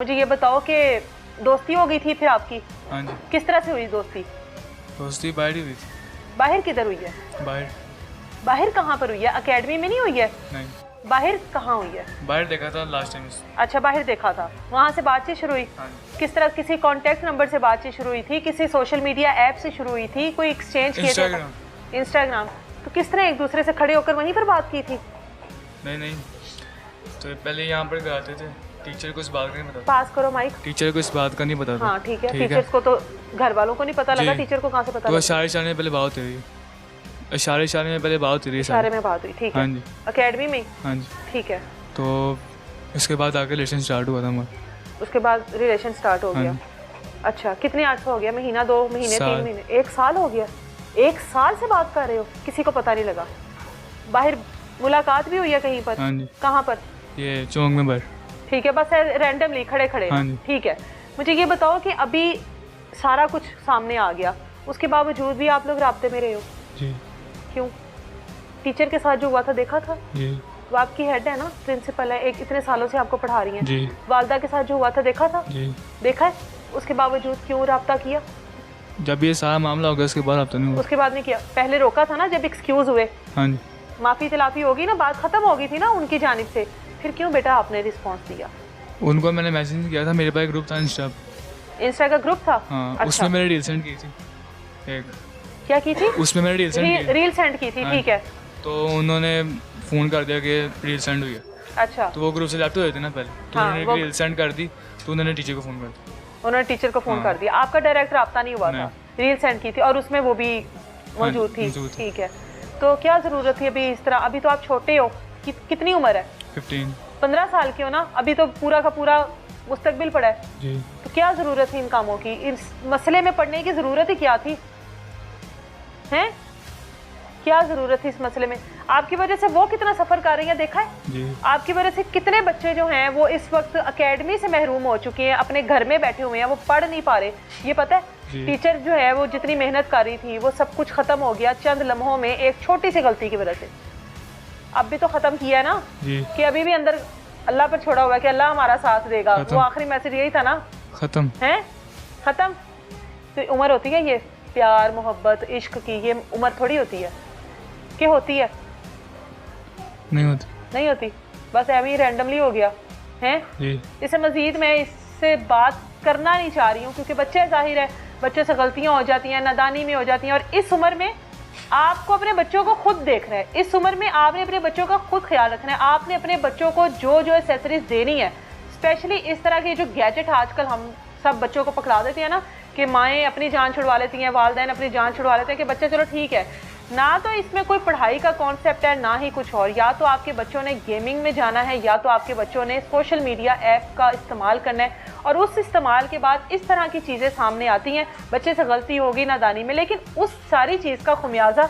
मुझे ये बताओ कि दोस्ती हो गई थी फिर आपकी? हाँ जी। किस तरह से हुई दोस्ती? दोस्ती बाहर ही हुई थी। बाहर किधर हुई है? बाहर कहाँ पर हुई है? एकेडमी में नहीं हुई है? नहीं। बाहर कहाँ हुई है? बाहर देखा था लास्ट टाइम। अच्छा, बाहर देखा था, वहाँ से बातचीत शुरू हुई? हाँ जी। किस तरह? किसी कॉन्टेक्ट नंबर से बातचीत शुरू हुई थी? किसी सोशल मीडिया ऐप से शुरू हुई थी? कोई एक्सचेंज किया था? इंस्टाग्राम। तो किस तरह एक दूसरे से खड़े होकर वहीं पर बात की थी? नहीं, तो पहले यहाँ पर कराते थे। टीचर को इस बात का नहीं पता। पास करो माइक। टीचर को इस बात का नहीं पता था। हाँ ठीक है। टीचर्स को तो घर वालों को नहीं पता लगा, टीचर को कहाँ से पता? तो इशारे में पहले बात हुई। इशारे में पहले बात हुई। इशारे में बात हुई, ठीक है। हाँ जी। एकेडमी में? हाँ जी। ठीक है। तो उसके बाद आके रिलेशन स्टार्ट हुआ था हमारा। उसके बाद रिलेशन स्टार्ट हो गया। अच्छा, कितने अर्सा हो गया? महीना, 2 महीने, 3 महीने, 1 साल हो गया? 1 साल से बात कर रहे हो, किसी को पता नहीं लगा? बाहर मुलाकात भी हुई है कहीं पर? हाँ जी। कहाँ पर? ये चौंक में बाहर। ठीक है, बस रैंडमली खड़े खड़े? हाँ जी। ठीक है। मुझे ये बताओ कि अभी सारा कुछ सामने आ गया, उसके बावजूद भी आप लोग राब्ते में रहे हो? जी। क्यों? टीचर के साथ जो हुआ था देखा था? जी। वो आपकी हेड है ना, प्रिंसिपल है, एक इतने सालों से आपको पढ़ा रही हैं। जी। वालदा के साथ जो हुआ था देखा था? जी। देखा है? उसके बावजूद क्यों राब्ता किया? जब ये सारा मामला हो गया उसके बाद आपने नहीं हुआ। उसके बाद नहीं किया? पहले रोका था ना जब एक्सक्यूज हुए? हाँ जी। माफी तलाफी होगी ना, बात खत्म हो गई थी ना उनकी जानिब से, फिर क्यों बेटा आपने रिस्पांस दिया? उनको मैंने मैसेज किया था, मेरे पास एक ग्रुप था इंस्टा का ग्रुप था? हाँ। अच्छा। उसमें मैंने रील सेंड की थी एक। क्या की थी? उसमें मैंने रील सेंड की थी। हाँ। ठीक है। तो उन्होंने फ़ोन कर दिया कि रील सेंड हुई है। अच्छा। तो वो ग्रुप से लेफ्ट हुए थे ना पहले, तो हाँ, उन्होंने रील सेंड कर दी, तो उन्होंने टीचर को फ़ोन कर दिया। उन्होंने टीचर को फ़ोन कर दिया, आपका डायरेक्ट राब्ता नहीं हुआ था? रील सेंड की थी और उसमें वो भी मौजूद थी? ठीक है। तो क्या ज़रूरत थी अभी इस तरह? अभी तो आप छोटे हो, कितनी उम्र है? 15 साल के हो ना, अभी तो पूरा का पूरा मुस्तकबिल पड़ा है जी। तो क्या ज़रूरत थी इन कामों की? इस मसले में पढ़ने की ज़रूरत ही क्या थी? हैं? क्या ज़रूरत थी इस मसले में? आपकी वजह से वो कितना सफ़र कर रही है, देखा है? जी। आपकी वजह से कितने बच्चे जो हैं वो इस वक्त एकेडमी से महरूम हो चुके हैं, अपने घर में बैठे हुए हैं, वो पढ़ नहीं पा रहे। ये पता है? टीचर जो है वो जितनी मेहनत कर रही थी वो सब कुछ ख़त्म हो गया चंद लम्हों में, एक छोटी सी गलती की वजह से। अब भी तो ख़त्म किया है ना कि अभी भी अंदर अल्लाह पर छोड़ा हुआ है कि अल्लाह हमारा साथ देगा। वो आखिरी मैसेज यही था ना? ख़त्म है? ख़त्म। तो उम्र होती है ये प्यार मोहब्बत इश्क की, ये उम्र थोड़ी होती है कि होती है? नहीं होती। बस ऐਵੇਂ ही रैंडमली हो गया है। इससे मज़ीद मैं इससे बात करना नहीं चाह रही हूँ क्योंकि बच्चे ज़ाहिर है बच्चों से गलतियाँ हो जाती हैं, नादानी में हो जाती हैं, और इस उम्र में आपको अपने बच्चों को खुद देखना है। इस उम्र में आपने अपने बच्चों का खुद ख्याल रखना है। आपने अपने बच्चों को जो एसेसरीज देनी है, स्पेशली इस तरह के जो गैजेट आजकल हम सब बच्चों को पकड़ा देते हैं ना कि माएँ अपनी जान छुड़वा लेती हैं, वालिदैन अपनी जान छुड़वा लेते हैं कि बच्चे चलो ठीक है ना, तो इसमें कोई पढ़ाई का कॉन्सेप्ट है ना ही कुछ और। या तो आपके बच्चों ने गेमिंग में जाना है या तो आपके बच्चों ने सोशल मीडिया ऐप का इस्तेमाल करना है, और उस इस्तेमाल के बाद इस तरह की चीज़ें सामने आती हैं। बच्चे से गलती होगी नादानी में, लेकिन उस सारी चीज़ का खुमियाजा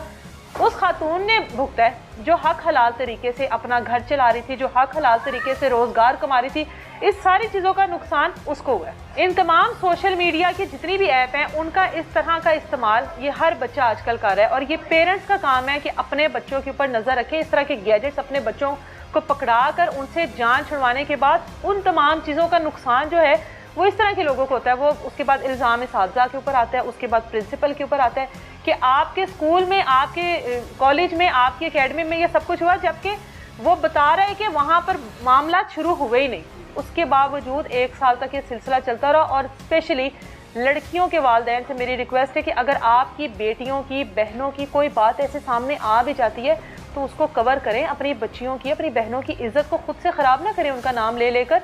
उस खातून ने भुगता है जो हक हलाल तरीके से अपना घर चला रही थी, जो हक हलाल तरीके से रोज़गार कमा रही थी। इस सारी चीज़ों का नुकसान उसको हुआ है। इन तमाम सोशल मीडिया की जितनी भी ऐप हैं उनका इस तरह का इस्तेमाल ये हर बच्चा आजकल कर रहा है, और ये पेरेंट्स का काम है कि अपने बच्चों के ऊपर नज़र रखें। इस तरह के गैजेट्स अपने बच्चों को पकड़ा कर उनसे जान छुड़वाने के बाद उन तमाम चीज़ों का नुकसान जो है वो इस तरह के लोगों को होता है। वो उसके बाद इल्ज़ाम इसातिज़ा के ऊपर आता है, उसके बाद प्रिंसिपल के ऊपर आता है कि आपके स्कूल में, आपके कॉलेज में, आपकी एकेडमी में ये सब कुछ हुआ, जबकि वो बता रहे हैं कि वहाँ पर मामला शुरू हुए ही नहीं। उसके बावजूद 1 साल तक ये सिलसिला चलता रहा। और स्पेशली लड़कियों के वालिदैन से मेरी रिक्वेस्ट है कि अगर आपकी बेटियों की, बहनों की कोई बात ऐसे सामने आ भी जाती है तो उसको कवर करें। अपनी बच्चियों की, अपनी बहनों की इज्जत को खुद से ख़राब ना करें उनका नाम ले लेकर।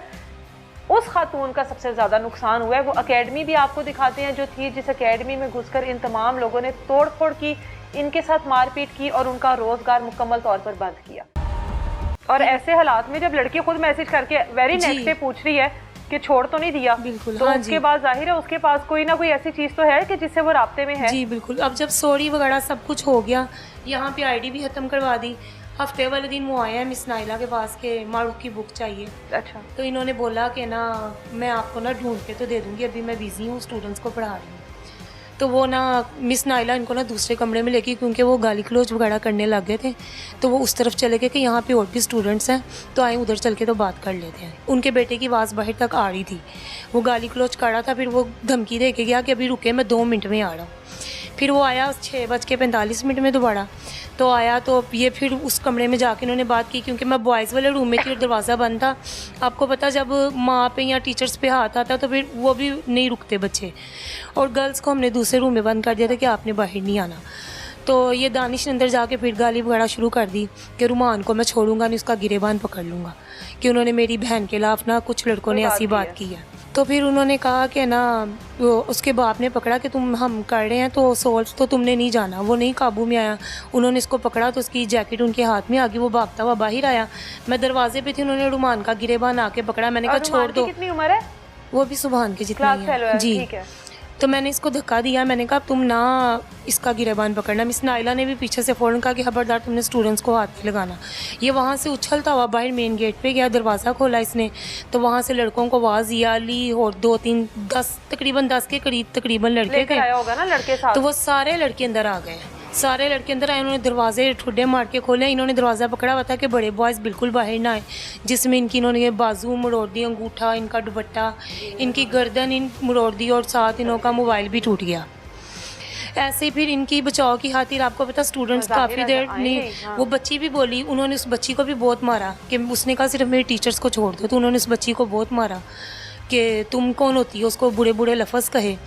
उस खातून का सबसे ज़्यादा नुकसान हुआ है। वो एकेडमी भी आपको दिखाते हैं जो थी, जिस एकेडमी में घुसकर इन तमाम लोगों ने तोड़ फोड़ की, इनके साथ मारपीट की और उनका रोज़गार मुकम्मल तौर पर बंद किया। और ऐसे हालात में जब लड़की खुद मैसेज करके वेरी नेक्स्ट डे पूछ रही है कि छोड़ तो नहीं दिया, बिल्कुल, तो उसके बाद जाहिर है उसके पास कोई ना कोई ऐसी चीज़ तो है कि जिससे वो राब्ते में है। जी बिल्कुल। अब जब सॉरी वगैरह सब कुछ हो गया, यहाँ पे आईडी भी ख़त्म करवा दी। हफ्ते वाले दिन वो आए हैं मिस नाइला के पास के मारूफ की बुक चाहिए। अच्छा। तो इन्होंने बोला कि ना मैं आपको ना ढूंढ के तो दे दूँगी, अभी मैं बिज़ी हूँ, स्टूडेंट्स को पढ़ा रही हूँ। तो वो ना मिस नाइला इनको ना दूसरे कमरे में लेके, क्योंकि वो गाली गलौज वगैरह करने लग गए थे, तो वो उस तरफ चले गए कि यहाँ पे और भी स्टूडेंट्स हैं तो आए उधर चल के तो बात कर लेते हैं। उनके बेटे की आवाज़ बाहर तक आ रही थी, वो गाली गलौज कर रहा था, फिर वो धमकी दे के गया कि अभी रुके, मैं 2 मिनट में आ रहा हूँ। फिर वो आया 6:45 में दोबारा, तो आया तो ये फिर उस कमरे में जाके उन्होंने बात की, क्योंकि मैं बॉयज़ वाले रूम में थी और दरवाज़ा बंद था। आपको पता जब माँ पे या टीचर्स पे हाथ आता तो फिर वो भी नहीं रुकते बच्चे, और गर्ल्स को हमने दूसरे रूम में बंद कर दिया था कि आपने बाहर नहीं आना। तो ये दानिश ने अंदर जाके फिर गाली वगैरह शुरू कर दी कि रुमान को मैं छोड़ूंगा नहीं, उसका गिरेबान पकड़ लूँगा, कि उन्होंने मेरी बहन के खिलाफ ना कुछ लड़कों ने ऐसी बात की है। तो फिर उन्होंने कहा कि ना उसके बाप ने पकड़ा कि तुम हम कर रहे हैं तो सोल्व तो तुमने नहीं जाना, वो नहीं काबू में आया। उन्होंने इसको पकड़ा तो उसकी जैकेट उनके हाथ में आ गई, वो भागता हुआ बाहर आया। मैं दरवाजे पे थी, उन्होंने रुमान का गिरेबान आके पकड़ा, मैंने कहा छोड़ दो। कितनी उम्र है? वो भी सुबहान के जितना ही है जी। तो मैंने इसको धक्का दिया, मैंने कहा तुम ना इसका गिरेबान पकड़ना। मिस नाइला ने भी पीछे से फ़ौरन कहा कि खबरदार तुमने स्टूडेंट्स को हाथ नहीं लगाना। ये वहाँ से उछलता हुआ बाहर मेन गेट पे गया, दरवाज़ा खोला इसने, तो वहाँ से लड़कों को आवाज़ दिया ली और 2 3 10 तकरीबन 10 के करीब तकरीबन लड़के गए होगा ना लड़के साथ। तो वो सारे लड़के अंदर आ गए, सारे लड़के अंदर आए, उन्होंने दरवाजे ठुड्डे मार के खोले। इन्होंने दरवाज़ा पकड़ा हुआ था कि बड़े बॉयज़ बिल्कुल बाहर ना आए, जिसमें इनकी इन्होंने बाजू मुड़ोड़ दी, अंगूठा, इनका दुपट्टा, इनकी गर्दन इन मुड़ोड़ दी और साथ इन्हों का मोबाइल भी टूट गया। ऐसे फिर इनकी बचाव की खातिर आपको पता स्टूडेंट्स काफ़ी देर नहीं, वो बच्ची भी बोली, उन्होंने उस बच्ची को भी बहुत मारा कि उसने कहा सिर्फ मेरे टीचर्स को छोड़ दो, तो उन्होंने उस बच्ची को बहुत मारा कि तुम कौन होती हो, उसको बुरे बुरे लफ्ज़ कहे।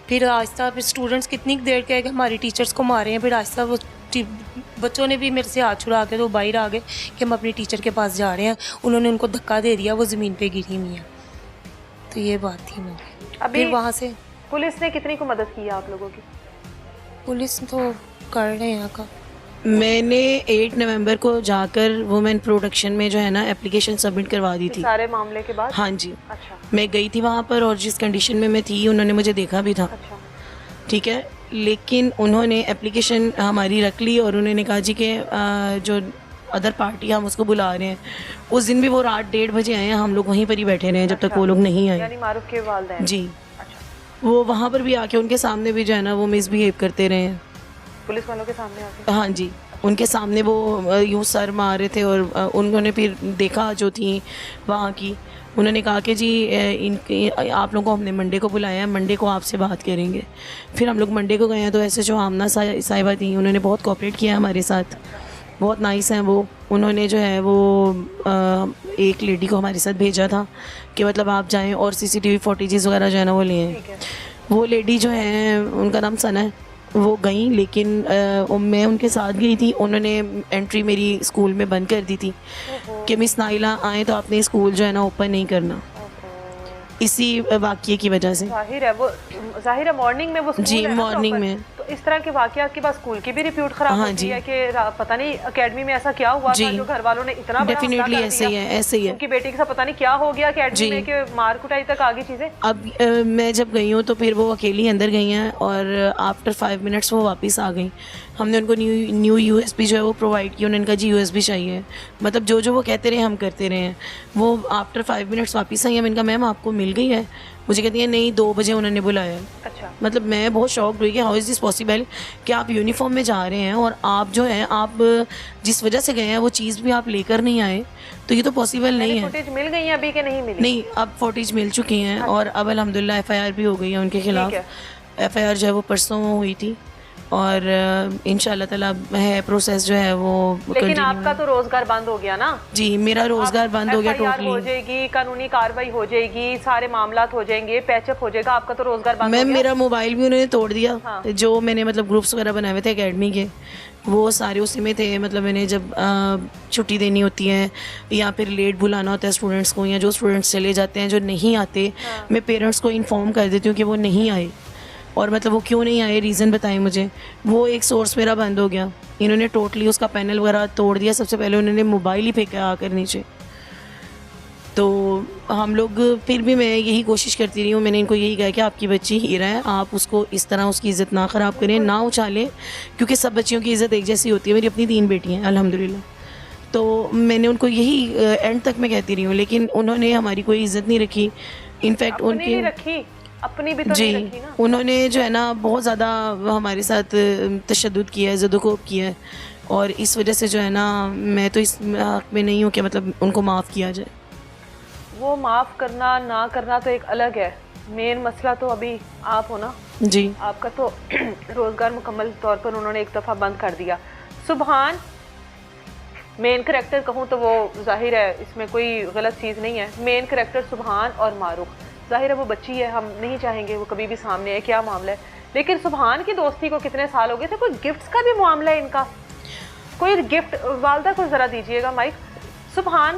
फिर आहिस्ता फिर स्टूडेंट्स कितनी देर कहे कि हमारी टीचर्स को मारे हैं, फिर आहिस्ता वो बच्चों ने भी मेरे से हाथ छुड़ा के तो बाहर आ गए कि हम अपनी टीचर के पास जा रहे हैं। उन्होंने उनको धक्का दे दिया, वो ज़मीन पे गिरी हुई है। तो ये बात थी मेरी। अभी फिर वहाँ से पुलिस ने कितनी को मदद की है आप लोगों की? पुलिस तो कर रहे हैं का। मैंने 8 नवंबर को जाकर वुमेन प्रोटेक्शन में जो है ना एप्लीकेशन सबमिट करवा दी थी सारे मामले के बाद। हाँ जी। अच्छा। मैं गई थी वहाँ पर और जिस कंडीशन में मैं थी उन्होंने मुझे देखा भी था। अच्छा। ठीक है, लेकिन उन्होंने एप्लीकेशन हमारी रख ली और उन्होंने कहा जी कि जो अदर पार्टी हम उसको बुला रहे हैं। उस दिन भी वो रात 1:30 बजे आए हैं, हम लोग वहीं पर ही बैठे रहे हैं जब तक वो लोग नहीं आए। यानी मारूफ के वालिदैन। जी। वो वहाँ पर भी आके उनके सामने भी जो है ना वो मिसबिहेव करते रहे हैं पुलिस वालों के सामने आके। हाँ जी, उनके सामने वो यूँ सर मार रहे थे और उन्होंने फिर देखा जो थी वहाँ की, उन्होंने कहा कि जी इनके आप लोगों को हमने मंडे को बुलाया है, मंडे को आपसे बात करेंगे। फिर हम लोग मंडे को गए हैं तो ऐसे जो आमना साहिबा थी उन्होंने बहुत कोऑपरेट किया हमारे साथ, बहुत नाइस हैं वो। उन्होंने जो है वो एक लेडी को हमारे साथ भेजा था कि मतलब आप जाएं और CCTV फुटेजेस वगैरह जो है ना वो लें। वो लेडी जो है उनका नाम सना है, वो गई, लेकिन मैं उनके साथ गई थी। उन्होंने एंट्री मेरी स्कूल में बंद कर दी थी कि मिस नाइला आए तो आपने स्कूल जो है ना ओपन नहीं करना, इसी वाक़ये की वजह से। जाहिर है मॉर्निंग में वो स्कूल जी है ना मॉर्निंग में। तो इस तरह के वाक़यात के बाद स्कूल की भी रिप्यूट खराब होती है कि पता नहीं एकेडमी में ऐसा क्या हुआ था जो घर वालों ने इतना बड़ा डेफिनेटली ऐसे ही है, ऐसे ही है। उनकी बेटी के साथ पता नहीं क्या हो गया एकेडमी में कि मार कुटाई तक आ गई चीज़ें। अब मैं जब गई हूँ तो फिर वो अकेली अंदर गई हैं और आफ्टर 5 मिनट्स वो वापस आ गई। हमने उनको न्यू USB जो है वो प्रोवाइड की, उन्होंने कहा जी USB चाहिए, मतलब जो वो कहते रहे हम करते रहे हैं। वो आफ्टर 5 मिनट्स वापस आई है, मैंने कहा मैम आपको मिल गई है? मुझे कहती है नहीं 2 बजे उन्होंने बुलाया। अच्छा। मतलब मैं बहुत शॉक्ड हुई कि हाउ इज़ दिस पॉसिबल कि आप यूनिफॉर्म में जा रहे हैं और आप जो है आप जिस वजह से गए हैं वो चीज़ भी आप लेकर नहीं आए, तो ये तो पॉसिबल नहीं है। फुटेज मिल गई है अभी कि नहीं मिली? नहीं, अब फुटेज मिल चुकी हैं और अब अल्हम्दुलिल्लाह FIR भी हो गई है उनके खिलाफ। FIR जो है वो परसों हुई थी और इंशाल्लाह ताला है प्रोसेस जो है वो। लेकिन आपका तो रोजगार बंद हो गया ना? जी, मेरा रोजगार बंद हो गया टोटली। हो जाएगी, कानूनी कार्रवाई हो जाएगी, सारे मामलात हो जाएंगे, पैचअप हो जाएगा, आपका तो रोजगार बंद हो गया। मेरा मोबाइल भी उन्होंने तोड़ दिया। हाँ। जो मैंने मतलब ग्रुप्स वगैरह बनाए हुए थे एकेडमी के वो सारे उसी में थे। मतलब मैंने जब छुट्टी देनी होती है या फिर लेट बुलाना होता है स्टूडेंट्स को, या जो स्टूडेंट्स चले जाते हैं जो नहीं आते, मैं पेरेंट्स को इन्फॉर्म कर देती हूँ कि वो नहीं आए और मतलब वो क्यों नहीं आए, रीज़न बताएं मुझे। वो एक सोर्स मेरा बंद हो गया। इन्होंने टोटली उसका पैनल वगैरह तोड़ दिया। सबसे पहले उन्होंने मोबाइल ही फेंका आकर नीचे। तो हम लोग फिर भी मैं यही कोशिश करती रही हूँ, मैंने इनको यही कहा कि आपकी बच्ची हीरा है, आप उसको इस तरह उसकी इज़्ज़त ना ख़राब करें, ना उछालें, क्योंकि सब बच्चियों की इज़्ज़त एक जैसी होती है। मेरी अपनी 3 बेटी हैं अल्हम्दुलिल्लाह। तो मैंने उनको यही एंड तक मैं कहती रही हूँ, लेकिन उन्होंने हमारी कोई इज़्ज़त नहीं रखी। इनफैक्ट उनकी रखी अपनी भी तो जी, नहीं रखी ना। उन्होंने जो है ना बहुत ज़्यादा हमारे साथ तशद्दुद किया है, ज़दोकोब किया है, और इस वजह से जो है ना मैं तो इस हक़ में नहीं हूँ कि मतलब उनको माफ़ किया जाए। वो माफ़ करना ना करना तो एक अलग है, मेन मसला तो अभी आप हो ना। जी, आपका तो रोज़गार मुकम्मल तौर पर उन्होंने एक दफ़ा बंद कर दिया। सुबहान मेन करैक्टर कहूँ तो वो जाहिर है इसमें कोई गलत चीज़ नहीं है। मेन करैक्टर सुबहान और मारूख, जाहिर है वो बच्ची है, हम नहीं चाहेंगे वो कभी भी सामने आए क्या मामला है, लेकिन सुबहान की दोस्ती को कितने साल हो गए थे, कोई गिफ्ट्स का भी मामला है इनका, कोई गिफ्ट वालदा को ज़रा दीजिएगा माइक। सुबहान